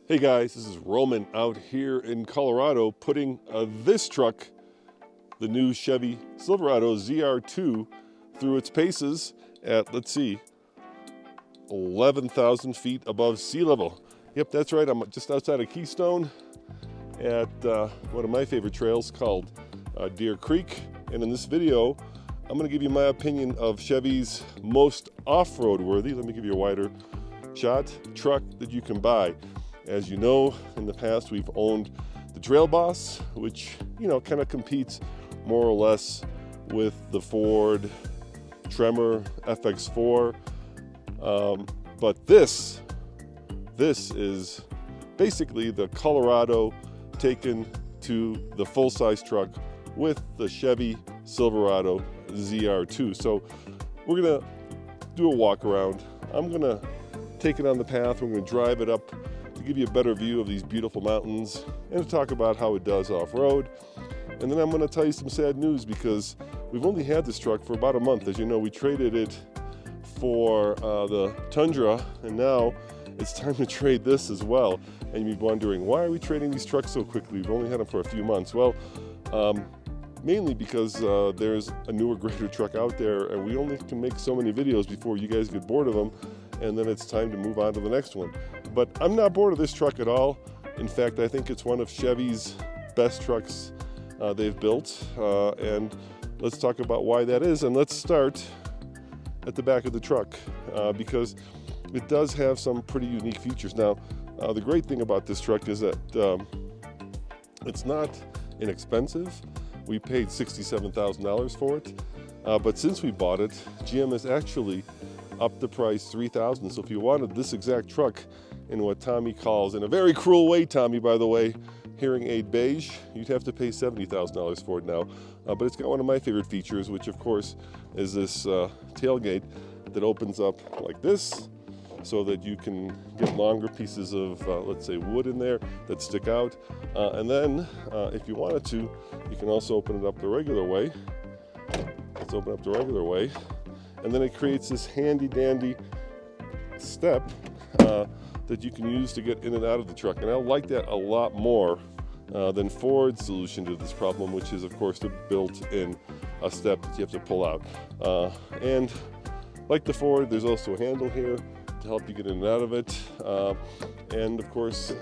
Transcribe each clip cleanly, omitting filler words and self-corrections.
Hey guys, this is Roman out here in Colorado putting this truck, the new Chevy Silverado ZR2, through its paces at, 11,000 feet above sea level. Yep, that's right, I'm just outside of Keystone at one of my favorite trails called Deer Creek. And in this video, I'm gonna give you my opinion of Chevy's most off-road worthy, let me give you a wider shot, truck that you can buy. As you know, in the past we've owned the Trail Boss, which, kind of competes more or less with the Ford Tremor FX4. But this is basically the Colorado taken to the full-size truck with the Chevy Silverado ZR2. So we're gonna do a walk around. I'm gonna take it on the path. We're gonna drive it up to give you a better view of these beautiful mountains and to talk about how it does off-road. And then I'm going to tell you some sad news because we've only had this truck for about a month. As you know, we traded it for the Tundra, and now it's time to trade this as well. And you'd be wondering, why are we trading these trucks so quickly? We've only had them for a few months. Well, mainly because there's a newer, greater truck out there, and we only can make so many videos before you guys get bored of them, and then it's time to move on to the next one. But I'm not bored of this truck at all. In fact, I think it's one of Chevy's best trucks they've built, and let's talk about why that is. And let's start at the back of the truck because it does have some pretty unique features. Now, the great thing about this truck is that it's not inexpensive. We paid $67,000 for it, but since we bought it, GM has actually upped the price $3,000. So if you wanted this exact truck in what Tommy calls, in a very cruel way, Tommy, by the way, hearing aid beige, you'd have to pay $70,000 for it now. But it's got one of my favorite features, which of course is this tailgate that opens up like this, so that you can get longer pieces of, let's say, wood in there that stick out. And then, if you wanted to, you can also open it up the regular way. Let's open up the regular way. And then it creates this handy-dandy step that you can use to get in and out of the truck. And I like that a lot more than Ford's solution to this problem, which is, of course, the built-in step that you have to pull out. And like the Ford, there's also a handle here to help you get in and out of it. And of course,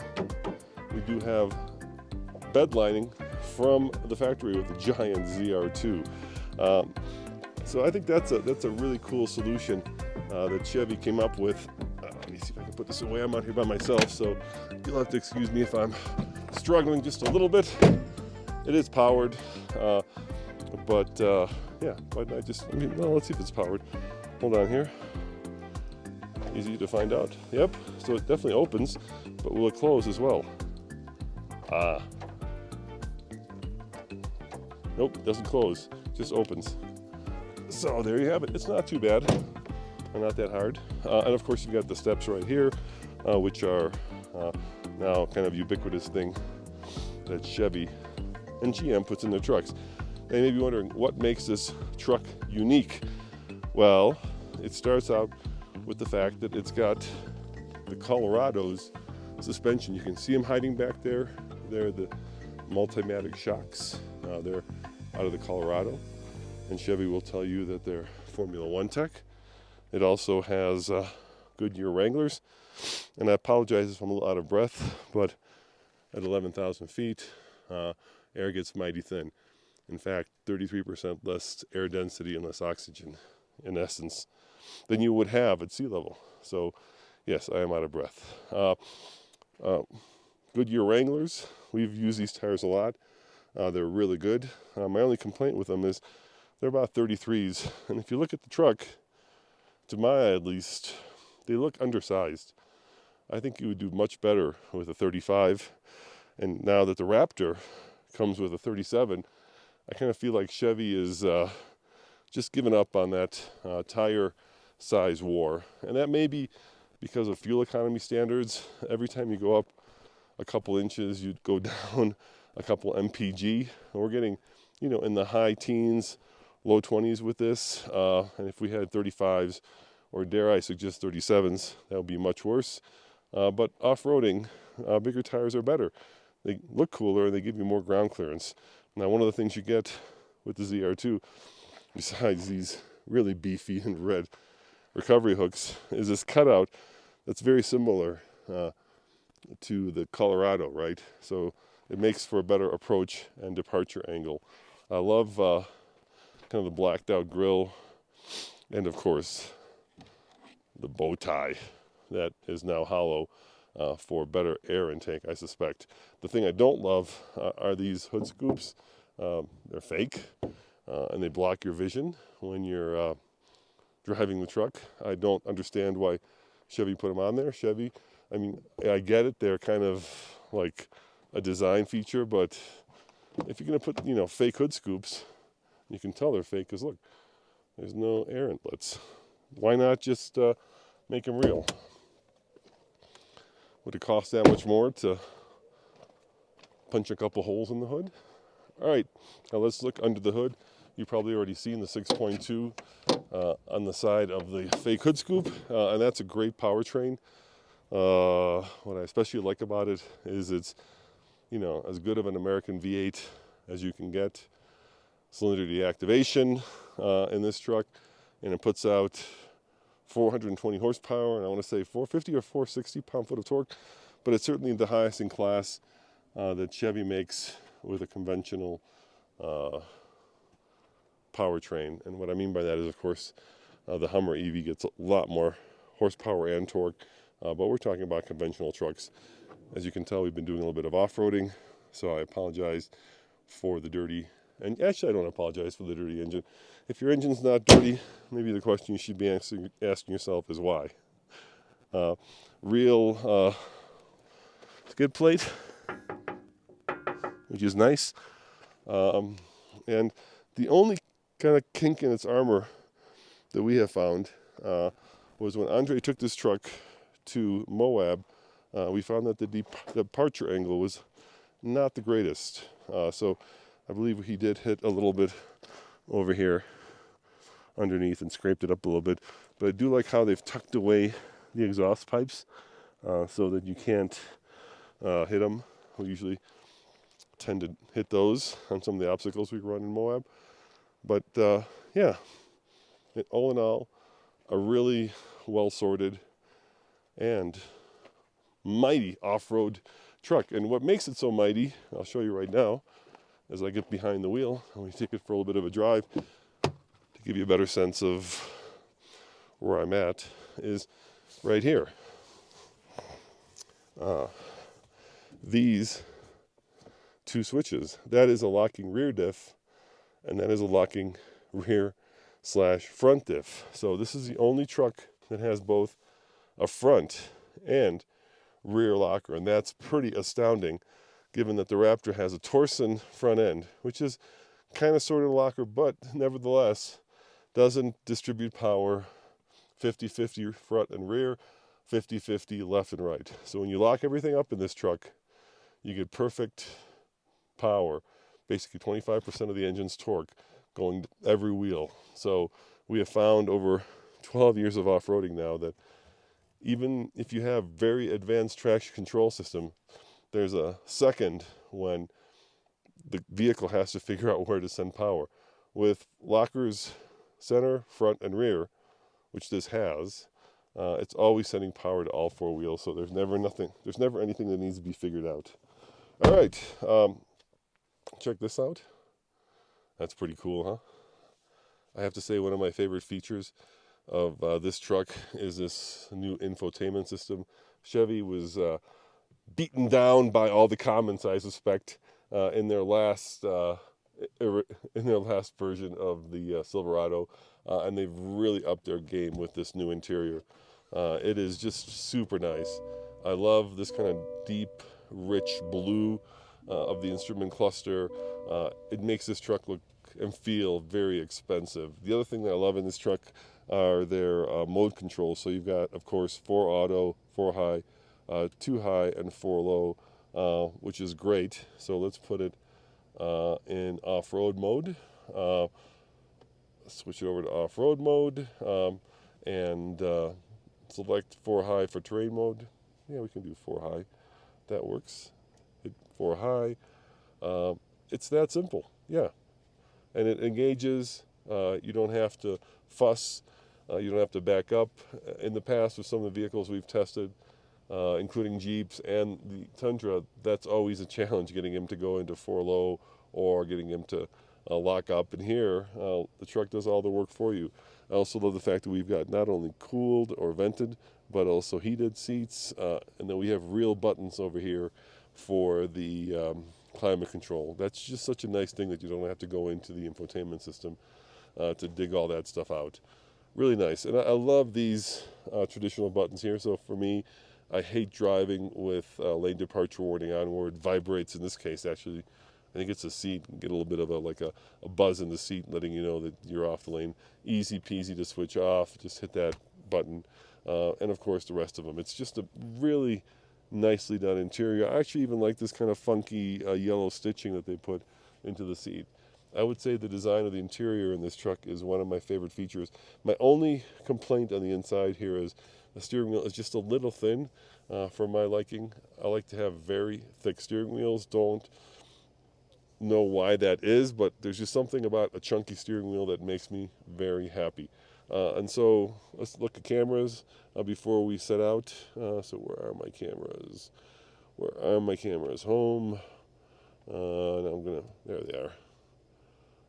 we do have bed lining from the factory with the giant ZR2. So I think that's a really cool solution that Chevy came up with. Let me see if I can put this away. I'm out here by myself, so you'll have to excuse me if I'm struggling just a little bit. It is powered, but yeah, why not let's see if it's powered. Hold on here. Easy to find out. Yep, so it definitely opens, but will it close as well? Nope, doesn't close, just opens. So there you have it. It's not too bad, and not that hard. And of course, you've got the steps right here, which are now kind of ubiquitous thing that Chevy and GM puts in their trucks. They may be wondering, what makes this truck unique? Well, it starts out with the fact that it's got the Colorado's suspension. You can see them hiding back there. They're the Multimatic shocks. They're out of the Colorado. And Chevy will tell you that they're Formula One tech. It also has Goodyear Wranglers. And I apologize if I'm a little out of breath, but at 11,000 feet, air gets mighty thin. In fact, 33% less air density and less oxygen, in essence, than you would have at sea level. So, yes, I am out of breath. Goodyear Wranglers, we've used these tires a lot. They're really good. My only complaint with them is they're about 33s. And if you look at the truck, to my eye at least, they look undersized. I think you would do much better with a 35. And now that the Raptor comes with a 37, I kind of feel like Chevy is just giving up on that tire size war. And that may be because of fuel economy standards. Every time you go up a couple inches, you'd go down a couple mpg. And we're getting, in the high teens, low 20s with this. And if we had 35s, or dare I suggest 37s, that would be much worse. But off-roading, bigger tires are better. They look cooler and they give you more ground clearance. Now, one of the things you get with the ZR2, besides these really beefy and red recovery hooks, is this cutout that's very similar to the Colorado, right? So it makes for a better approach and departure angle. I love kind of the blacked out grille, and of course the bow tie that is now hollow for better air intake, I suspect. The thing I don't love are these hood scoops. They're fake and they block your vision when you're driving the truck. I don't understand why Chevy put them on there. Chevy, I mean, I get it, they're kind of like a design feature, but if you're going to put, fake hood scoops, you can tell they're fake because look, there's no air inlets. Why not just make them real? Would it cost that much more to punch a couple holes in the hood? All right, now let's look under the hood. You've probably already seen the 6.2 on the side of the fake hood scoop, and that's a great powertrain. What I especially like about it is it's, as good of an American V8 as you can get. Cylinder deactivation in this truck, and it puts out 420 horsepower, and I want to say 450 or 460 pound-foot of torque, but it's certainly the highest in class that Chevy makes with a conventional powertrain. And what I mean by that is, of course, the Hummer EV gets a lot more horsepower and torque, but we're talking about conventional trucks. As you can tell, we've been doing a little bit of off-roading, so I apologize for the dirty, and actually I don't apologize for the dirty engine. If your engine's not dirty, maybe the question you should be asking yourself is why. Real skid plate, which is nice, and the only kind of kink in its armor that we have found was when Andre took this truck to Moab. We found that the departure angle was not the greatest. So I believe he did hit a little bit over here underneath and scraped it up a little bit. But I do like how they've tucked away the exhaust pipes so that you can't hit them. We usually tend to hit those on some of the obstacles we run in Moab. But yeah, all in all, a really well-sorted and mighty off-road truck. And what makes it so mighty, I'll show you right now, as I get behind the wheel and we take it for a little bit of a drive to give you a better sense of where I'm at, is right here. These two switches. That is a locking rear diff, and that is a locking rear/front diff. So this is the only truck that has both a front and rear locker, and that's pretty astounding given that the Raptor has a Torsen front end, which is kind of sort of a locker, but nevertheless doesn't distribute power 50-50 front and rear, 50-50 left and right. So when you lock everything up in this truck, you get perfect power, basically 25% of the engine's torque going every wheel. So we have found over 12 years of off-roading now that even if you have very advanced traction control system, there's a second when the vehicle has to figure out where to send power. With lockers center, front, and rear, which this has, it's always sending power to all four wheels, so there's never anything that needs to be figured out. All right, check this out. That's pretty cool, huh? I have to say one of my favorite features of this truck is this new infotainment system. Chevy was beaten down by all the comments, I suspect, in their last version of the Silverado, and they've really upped their game with this new interior. It is just super nice. I love this kind of deep, rich blue of the instrument cluster. It makes this truck look and feel very expensive. The other thing that I love in this truck are their mode controls. So you've got, of course, 4 auto, 4 high, 2 high, and 4 low, which is great. So let's put it in off-road mode. Switch it over to off-road mode and select 4 high for terrain mode. Yeah, we can do 4 high. that works. Hit 4 high. It's that simple, yeah. And it engages. You don't have to fuss. You don't have to back up. In the past, with some of the vehicles we've tested, including Jeeps and the Tundra, that's always a challenge, getting him to go into 4 low or getting him to lock up. And here, the truck does all the work for you. I also love the fact that we've got not only cooled or vented, but also heated seats, and then we have real buttons over here for the climate control. That's just such a nice thing that you don't have to go into the infotainment system to dig all that stuff out. Really nice. And I love these traditional buttons here. So for me, I hate driving with lane departure warning on, where it vibrates. In this case, actually, I think it's a seat. Get a little bit of a buzz in the seat, letting you know that you're off the lane. Easy peasy to switch off. Just hit that button. And of course, the rest of them. It's just a really nicely done interior. I actually even like this kind of funky yellow stitching that they put into the seat. I would say the design of the interior in this truck is one of my favorite features. My only complaint on the inside here is the steering wheel is just a little thin for my liking. I like to have very thick steering wheels. Don't know why that is, but there's just something about a chunky steering wheel that makes me very happy. And so let's look at cameras before we set out. So where are my cameras? Where are my cameras? Home. Now there they are.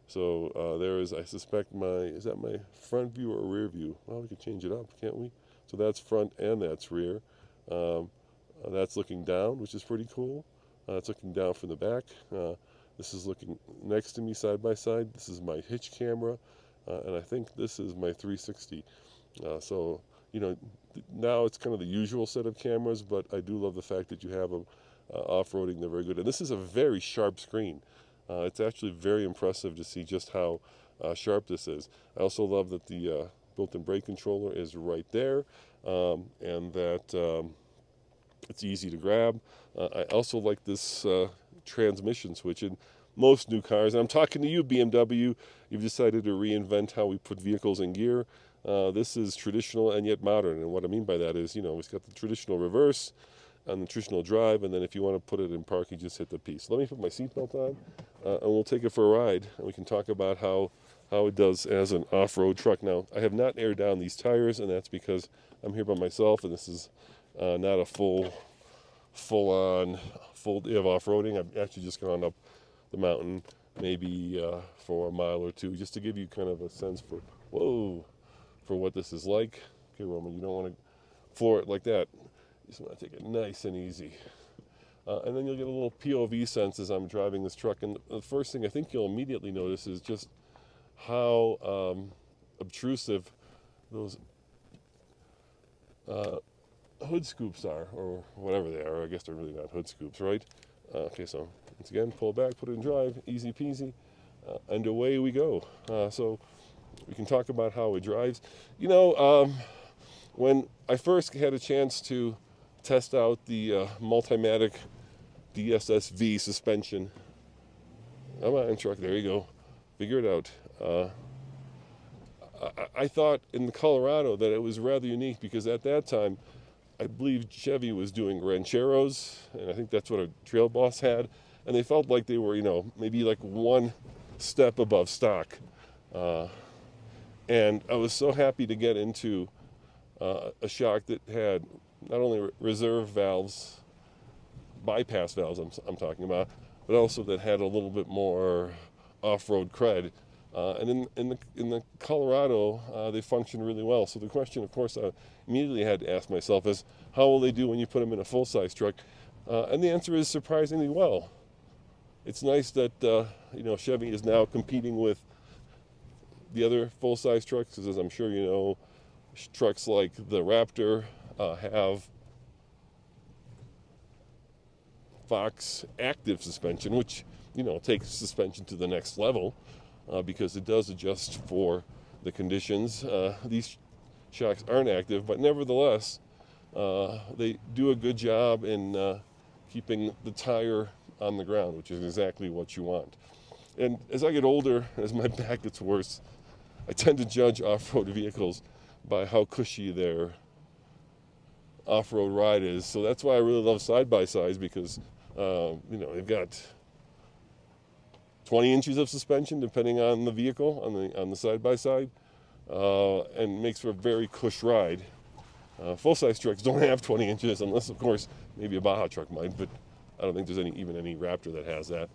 So there is, I suspect, is that my front view or rear view? Well, we could change it up, can't we? So that's front and that's rear. That's looking down, which is pretty cool. It's looking down from the back. This is looking next to me side by side. This is my hitch camera. And I think this is my 360. So, now it's kind of the usual set of cameras, but I do love the fact that you have them off-roading. They're very good. And this is a very sharp screen. It's actually very impressive to see just how sharp this is. I also love that the built-in brake controller is right there, and that it's easy to grab. I also like this transmission switch. In most new cars, and I'm talking to you, BMW, you've decided to reinvent how we put vehicles in gear. This is traditional and yet modern, and what I mean by that is, it's got the traditional reverse and the traditional drive, and then if you want to put it in park, you just hit the P. So let me put my seatbelt on, and we'll take it for a ride, and we can talk about how it does as an off-road truck. Now, I have not aired down these tires, and that's because I'm here by myself, and this is not a full day of off-roading. I've actually just gone up the mountain, maybe for a mile or two, just to give you kind of a sense for what this is like. Okay, Roman, you don't want to floor it like that. You just want to take it nice and easy. And then you'll get a little POV sense as I'm driving this truck. And the first thing I think you'll immediately notice is just how obtrusive those hood scoops are, or whatever they are. I guess they're really not hood scoops, right? Okay, so once again, pull back, put it in drive, easy peasy, and away we go. So we can talk about how it drives. When I first had a chance to test out the Multimatic DSSV suspension, come on, truck, there you go, figure it out. I thought in Colorado that it was rather unique, because at that time, I believe Chevy was doing Rancheros, and I think that's what a Trail Boss had, and they felt like they were, maybe like one step above stock. And I was so happy to get into a shock that had not only reserve valves, bypass valves I'm talking about, but also that had a little bit more off-road cred. And in the Colorado, they function really well. So the question, of course, I immediately had to ask myself is, how will they do when you put them in a full-size truck? And the answer is surprisingly well. It's nice that Chevy is now competing with the other full-size trucks, as I'm sure you know, trucks like the Raptor have Fox active suspension, which takes suspension to the next level. Because it does adjust for the conditions. These shocks aren't active, but nevertheless, they do a good job in keeping the tire on the ground, which is exactly what you want. And as I get older, as my back gets worse, I tend to judge off-road vehicles by how cushy their off-road ride is. So that's why I really love side-by-sides, because they've got 20 inches of suspension depending on the vehicle on the side-by-side, and makes for a very cush ride. Full-size trucks don't have 20 inches, unless of course maybe a Baja truck might, but I don't think there's even any Raptor that has that.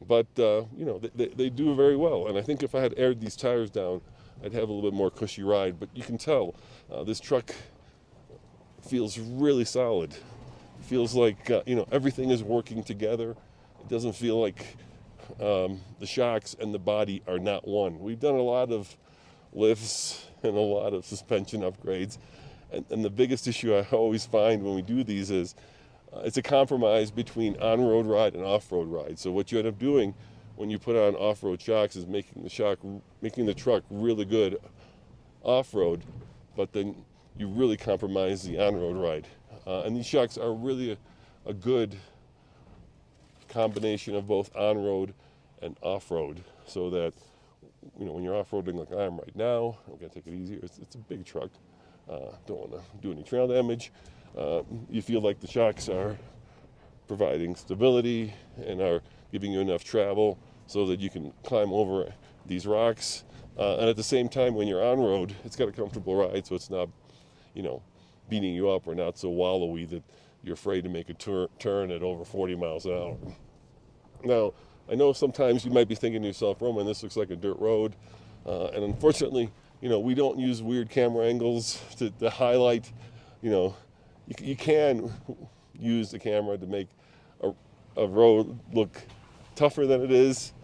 But they do very well, and I think if I had aired these tires down, I'd have a little bit more cushy ride. But you can tell this truck feels really solid. It feels like everything is working together. It doesn't feel like the shocks and the body are not one. We've done a lot of lifts and a lot of suspension upgrades, and the biggest issue I always find when we do these is it's a compromise between on-road ride and off-road ride. So what you end up doing when you put on off-road shocks is making the truck really good off-road, but then you really compromise the on-road ride. And these shocks are really a good combination of both on-road and off-road, so that when you're off-roading like I am right now, I'm gonna take it easier. It's a big truck. Don't want to do any trail damage. You feel like the shocks are providing stability and are giving you enough travel so that you can climb over these rocks. And at the same time, when you're on road, it's got a comfortable ride, so it's not, beating you up or not so wallowy that you're afraid to make a turn at over 40 miles an hour. Now, I know sometimes you might be thinking to yourself, Roman, this looks like a dirt road. And unfortunately, we don't use weird camera angles to highlight, you can use the camera to make a road look tougher than it is.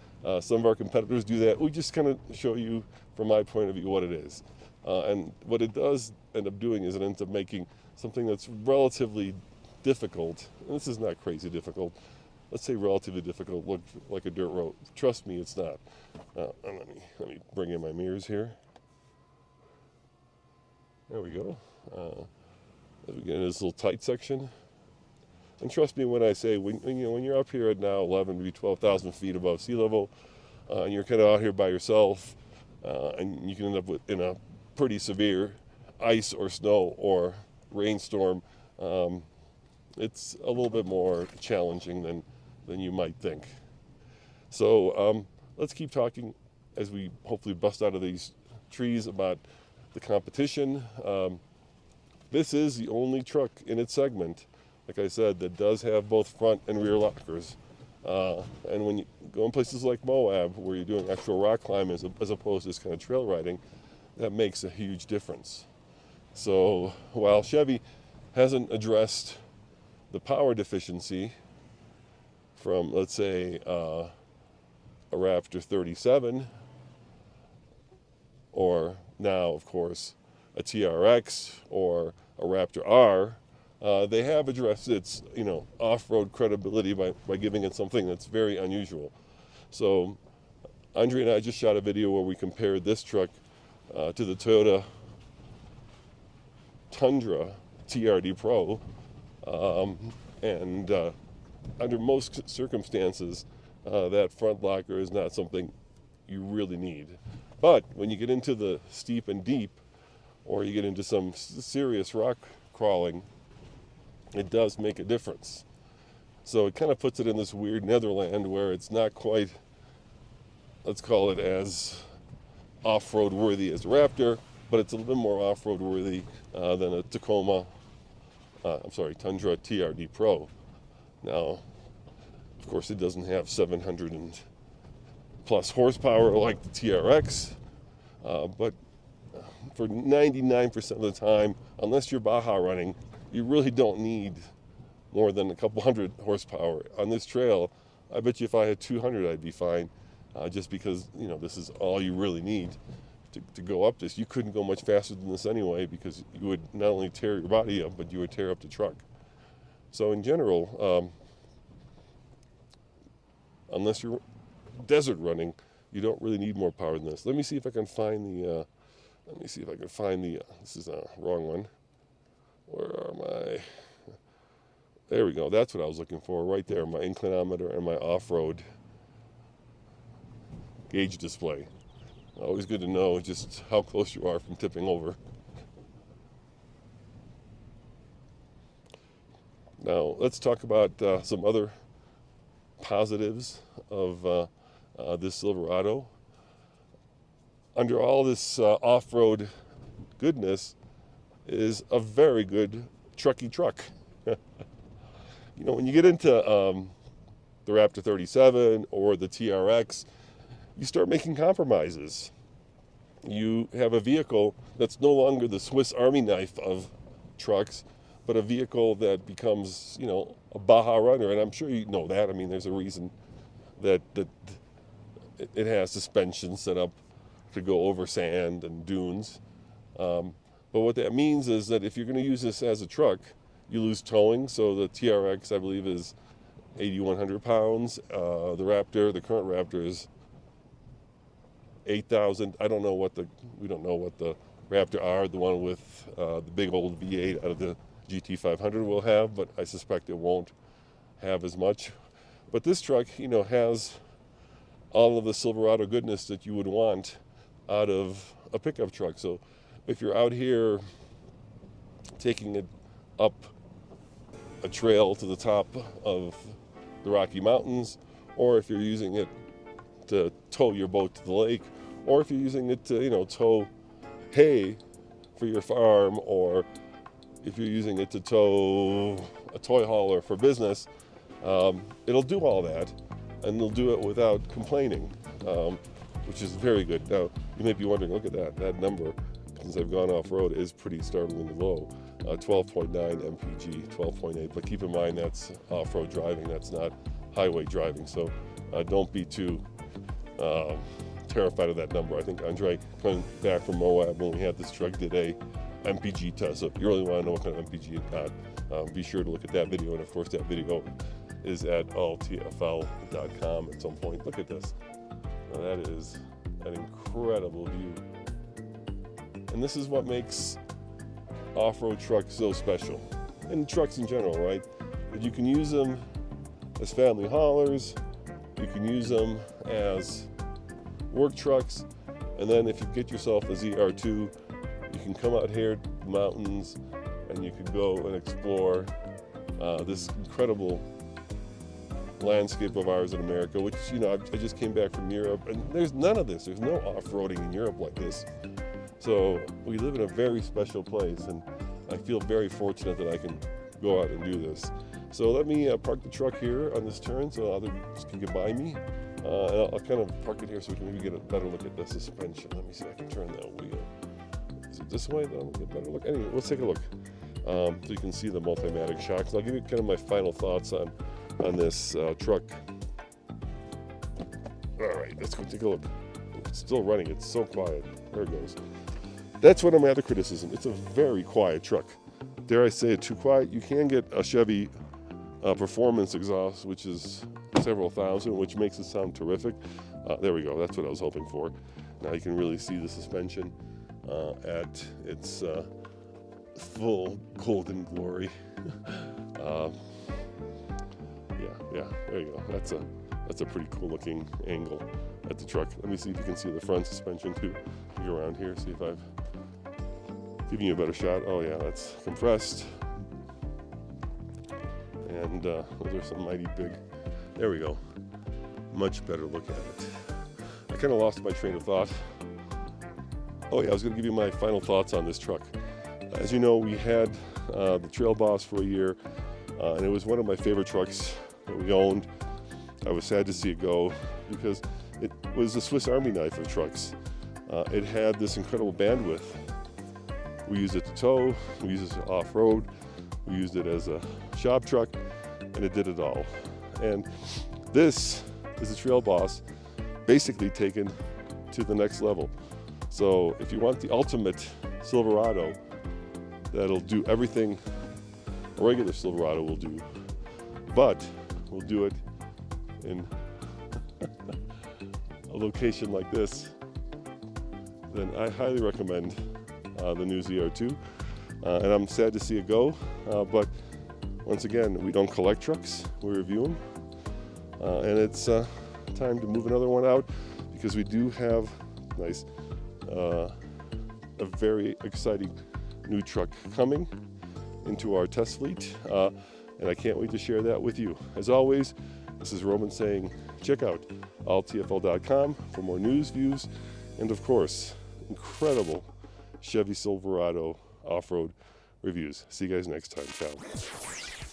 Some of our competitors do that. We just kind of show you, from my point of view, what it is. And what it does end up doing is it ends up making something that's relatively difficult, and this is not crazy difficult, let's say relatively difficult, look like a dirt road. Trust me, it's not. Let me bring in my mirrors here. There we go. As we get into this little tight section. And trust me when I say, when you're up here at now 11, maybe 12,000 feet above sea level, and you're kind of out here by yourself, and you can end up in a pretty severe ice or snow or rainstorm, it's a little bit more challenging than you might think. So let's keep talking as we hopefully bust out of these trees about the competition. This is the only truck in its segment, like I said, that does have both front and rear lockers. And when you go in places like Moab, where you're doing actual rock climbing as opposed to this kind of trail riding, that makes a huge difference. So while Chevy hasn't addressed the power deficiency from, let's say, a Raptor 37, or now, of course, a TRX or a Raptor R, they have addressed its, off-road credibility by giving it something that's very unusual. So Andre and I just shot a video where we compared this truck to the Toyota Tundra TRD Pro, and under most circumstances, that front locker is not something you really need. But when you get into the steep and deep, or you get into some serious rock crawling, it does make a difference. So it kind of puts it in this weird netherland where it's not quite, let's call it, as off-road worthy as a Raptor, but it's a little bit more off-road worthy than a Tundra TRD Pro. Now, of course, it doesn't have 700 and plus horsepower like the TRX, but for 99% of the time, unless you're Baja running, you really don't need more than a couple hundred horsepower. On this trail, I bet you if I had 200, I'd be fine, just because, this is all you really need to go up this. You couldn't go much faster than this anyway, because you would not only tear your body up, but you would tear up the truck. So in general, unless you're desert running, you don't really need more power than this. Let me see if I can find the, this is a wrong one. Where are my, there we go. That's what I was looking for right there, my inclinometer and my off-road gauge display. Always good to know just how close you are from tipping over. Now let's talk about some other positives of this Silverado. Under all this off-road goodness is a very good trucky truck. You know, when you get into the Raptor 37 or the TRX, you start making compromises. You have a vehicle that's no longer the Swiss Army knife of trucks, but a vehicle that becomes, you know, a Baja runner. And I'm sure you know that. I mean, there's a reason that it has suspension set up to go over sand and dunes. But what that means is that if you're going to use this as a truck, you lose towing. So the TRX, I believe, is 8,100 pounds. The current Raptor is 8,000. We don't know what the Raptor R, the one with the big old V8 out of the GT500 will have, but I suspect it won't have as much. But this truck, you know, has all of the Silverado goodness that you would want out of a pickup truck. So if you're out here taking it up a trail to the top of the Rocky Mountains, or if you're using it to tow your boat to the lake, or if you're using it to, you know, tow hay for your farm, or if you're using it to tow a toy hauler for business, it'll do all that, and it'll do it without complaining, which is very good. Now, you may be wondering, look at that number, since I've gone off-road, is pretty startlingly low. 12.9 mpg, 12.8, but keep in mind that's off-road driving, that's not highway driving, so don't be too terrified of that number. I think Andre, coming back from Moab when we had this truck, did a MPG test. So if you really want to know what kind of MPG it got, be sure to look at that video. And of course, that video is at alltfl.com at some point. Look at this. Now that is an incredible view. And this is what makes off-road trucks so special. And trucks in general, right? That you can use them as family haulers, you can use them as work trucks, and then if you get yourself a ZR2, you can come out here to the mountains and you can go and explore this incredible landscape of ours in America, which, you know, I just came back from Europe, and there's none of this. There's no off-roading in Europe like this. So we live in a very special place, and I feel very fortunate that I can go out and do this. So let me park the truck here on this turn so others can get by me. And I'll kind of park it here so we can maybe get a better look at the suspension. Let me see if I can turn that wheel. Is it this way? That'll get a better look. Anyway, let's take a look. So you can see the Multimatic shocks. I'll give you kind of my final thoughts on this truck. All right, let's go take a look. It's still running. It's so quiet. There it goes. That's what I'm at the criticism. It's a very quiet truck. Dare I say it, too quiet? You can get a Chevy performance exhaust, which is several thousand, which makes it sound terrific. There we go. That's what I was hoping for. Now you can really see the suspension at its full golden glory. Yeah. There you go. That's a pretty cool looking angle at the truck. Let me see if you can see the front suspension too. Go around here, see if I've given you a better shot. Oh yeah, that's compressed. And those are some mighty big. There we go. Much better look at it. I kind of lost my train of thought. Oh yeah, I was going to give you my final thoughts on this truck. As you know, we had the Trail Boss for a year, and it was one of my favorite trucks that we owned. I was sad to see it go because it was the Swiss Army knife of trucks. It had this incredible bandwidth. We used it to tow, we used it off-road, we used it as a shop truck, and it did it all. And this is a Trail Boss basically taken to the next level. So if you want the ultimate Silverado that'll do everything a regular Silverado will do, but we'll do it in a location like this, then I highly recommend the new ZR2. And I'm sad to see it go, but once again, we don't collect trucks, we review them. And it's time to move another one out because we do have a very exciting new truck coming into our test fleet. and I can't wait to share that with you. As always, this is Roman saying check out alltfl.com for more news, views, and of course, incredible Chevy Silverado off-road reviews. See you guys next time. Ciao.